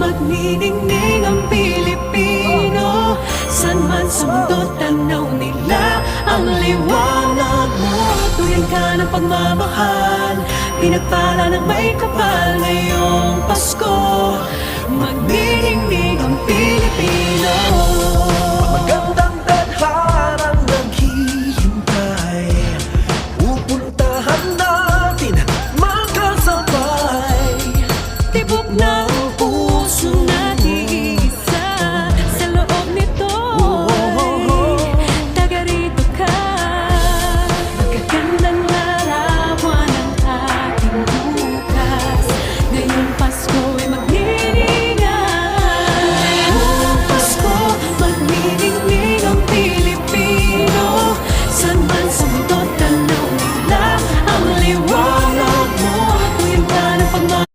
magniningning ang Pilipino. San man sa mundo tanaw nila ang liwanag mo. Tuyan ka ng pagmamahal, pinagpala ng may kapal ngayong Pasko. Magniningning ang Pilipino.